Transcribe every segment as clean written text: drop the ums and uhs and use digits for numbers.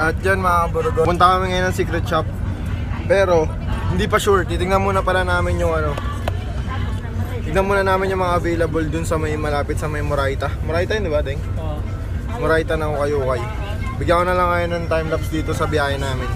At dyan mga kaburugo, punta kami ngayon ng secret shop. Pero hindi pa sure, titignan muna pala namin yung ano. Tignan muna namin yung mga available dun sa may malapit sa may Moraita. Moraita yun, di ba, Deng? Oo. Moraita ng Ukay-Ukay. Bigyan ko na lang ngayon ng timelapse dito sa biyahe namin.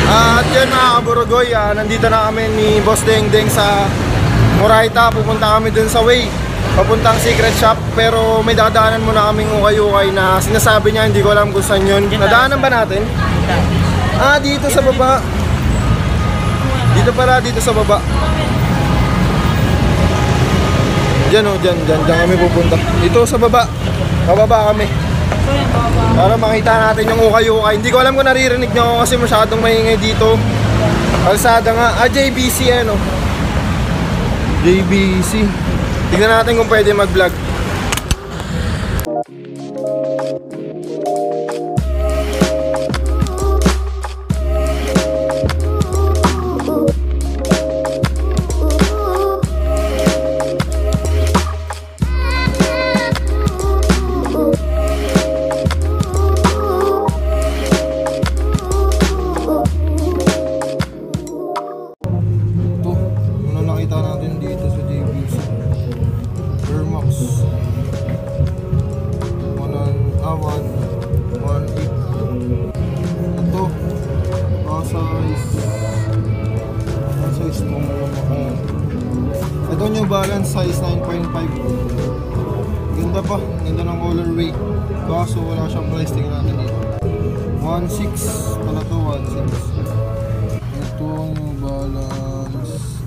At yun mga kaburugoy, nandito na kami ni Boss Deng Deng sa Moraita. Pupunta kami dun sa way papuntang secret shop, pero may dadaanan muna kaming Ukay-Ukay na sinasabi niya, hindi ko alam kung saan yun. Nadaanan ba natin? Dito sa baba. Dito pala, dito sa baba. Diyan o, diyan kami pupunta. Dito sa baba. Bababa kami para makita natin yung Ukay-Ukay. Hindi ko alam kung naririnig nyo ako kasi masyadong maingay dito. Kalsada nga. JBC ano. JBC. Tignan natin kung pwede mag-vlog. Ito New Balance size 9.5. Ganda pa, ganda ng colorway. Kaso wala siyang price, tingnan natin dito. 1.6 pala to, 1.6. Ito New Balance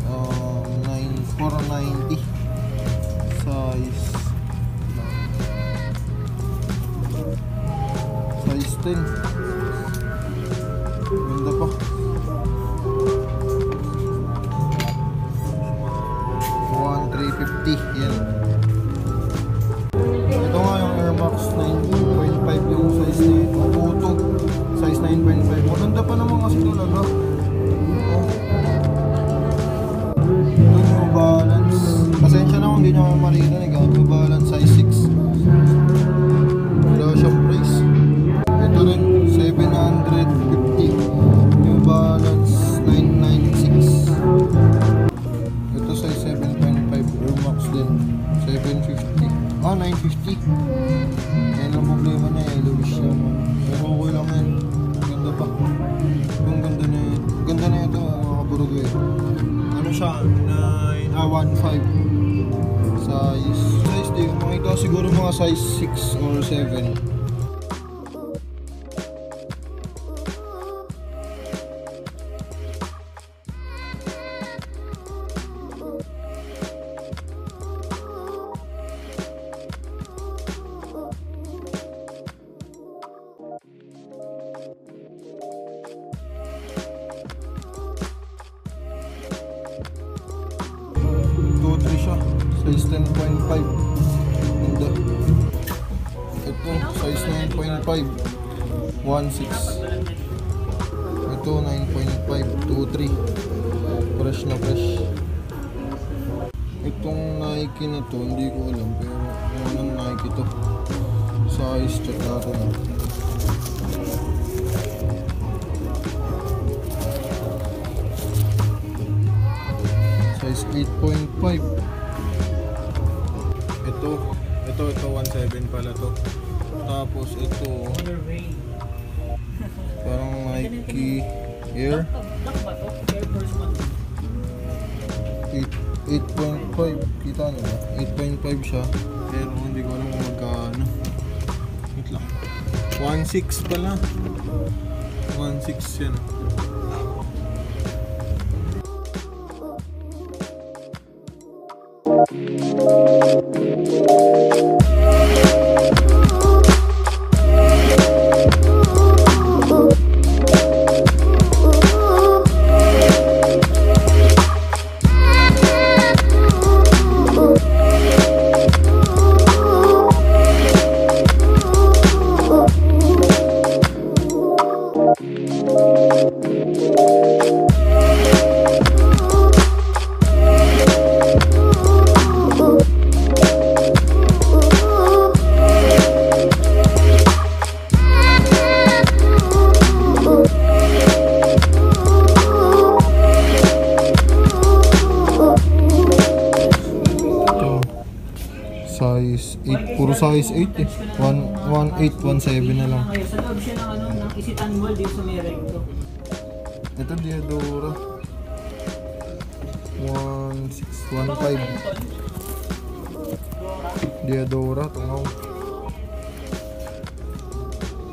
490 size 10. Ganda pa. 1,350 yan. Ito nga yung Air Max 9.5 yung size na ito. Photo size 9.5. Maganda pa naman kasi talaga. Ito New Balance. Pasensya na kung hindi nyo maririnig. New Balance size 6. Wala siyang price. Ito rin 750. New Balance 996. Ito size 7.5 Air Max din. 750. 950. Yan ang problema na yellowish naman. Pero okay lang yan. Ganda pa. Yung ganda na yun. Ganda na ito mga kaburugo eh. Ano siya? 1.5 size di ko makita, siguro mga size 6 or 7. Size 10.5. Ganda. Ito size 9.5 1.6. Ito 9.5 2.3. Fresh na fresh. Itong Nike na to hindi ko alam, pero anong Nike to. Size check natin. Size 8.5. Ito 1.7 pala to. Tapos ito parang Nike Air 8.5. Kita nyo ba? 8.5 siya. Pero hindi ko alam kung magkano. Wait lang. 1.6 pala. 1.6 yan. size 8 eh. 1.8, 1.7 na lang. Sa loob siya ng ano, ng Isitan Mall dito sa Merecto. Ito Diadora. 1.6, 1.5. Diadora, tungaw.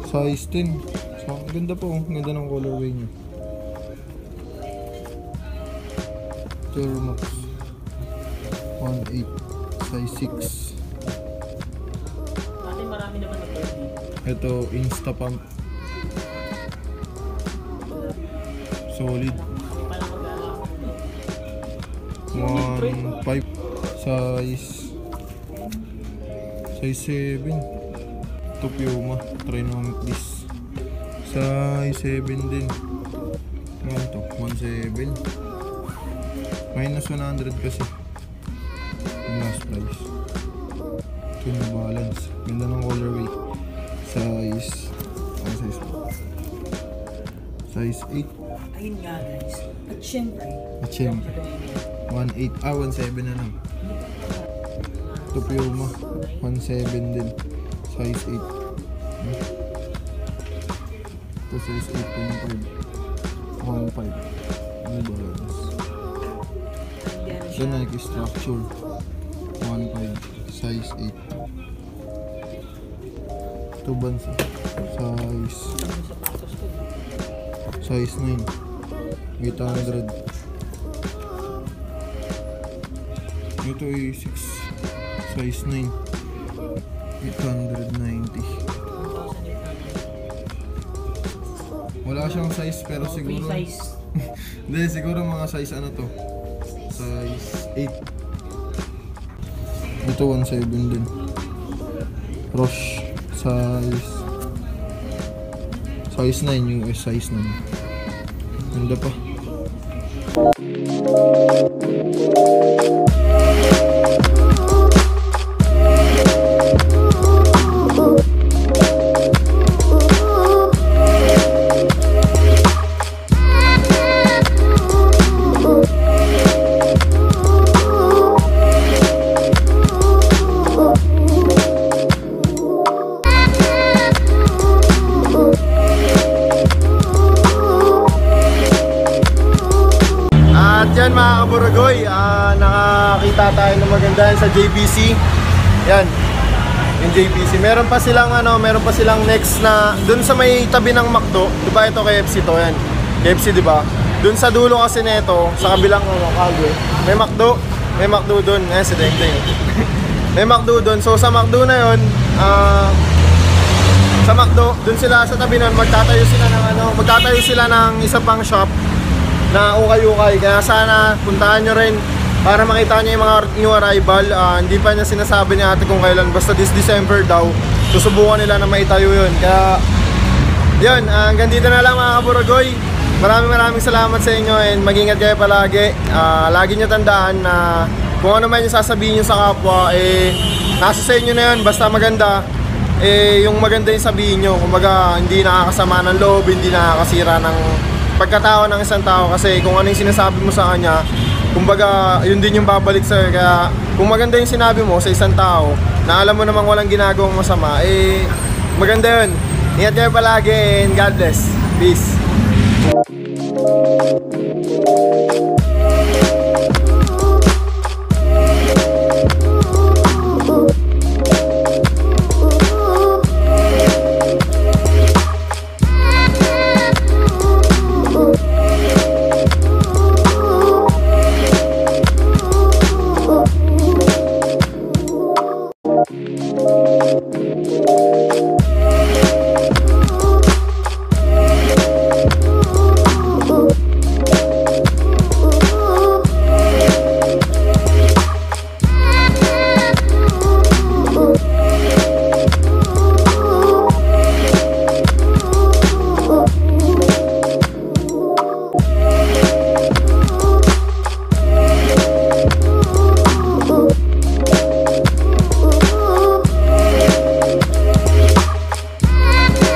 Size 10. So, ang ganda po, ang ganda ng colorway niya. Thermox 1.8, size 6. Ate, marami naman na dito. Ito, Instapump. Solid. 1.5, size 7. Ito Puma, Trinomic disc. Size 7 din. Ano to? 1.7. Minus 100 kasi. Last price. Ito yung balance. Ganda ng colorway. Size. Ano size? Size 8. Ayun nga guys. At syempre. 1.8. 1.7 na lang. Ito Puma. 1.7 din. Size 8. Ito size 8.5. 1.5. Ano balance? Ito Nike Structure 1.5, size 8. Ito Bansa, size 9, 800. Ito ay 6, size 9, 890. Wala siyang size pero siguro hindi, siguro mga size ano to, size 8. Ito 1.7 din. Roche size 9, US size 9. Ganda pa. Yan mga kaburagoy, nakakita tayo ng maganda sa JBC. Yan, yung JBC. Meron pa silang next na dun sa may tabi ng McDo. Di ba ito KFC to? Yan, KFC di ba? Dun sa dulo kasi nito, sa kabilang kalye, may McDo dun. Si Dengdeng. May McDo dun. So sa McDo na yun, sa McDo, dun sila sa tabi nun, magtatayo sila ng isa pang shop na ukay-ukay. Kaya sana puntahan nyo rin para makita nyo yung mga new arrival. Hindi pa niya sinasabi ni ate kung kailan, basta this December daw susubukan nila na maitayo yun. Kaya yun, hanggang dito na lang mga kaburagoy. Maraming salamat sa inyo and mag-ingat kayo palagi. Lagi nyo tandaan na kung ano man yung sasabihin nyo sa kapwa, nasa sa inyo na yun, basta maganda. Yung maganda yung sabihin nyo, kumbaga hindi nakakasama ng loob, hindi nakakasira ng pagkatao ng isang tao, kasi kung ano yung sinasabi mo sa kanya, kumbaga yun din yung babalik sa'yo. Kaya kung maganda yung sinabi mo sa isang tao na alam mo namang walang ginagawang masama, maganda yun. Ingat kayo palagi and God bless. Peace.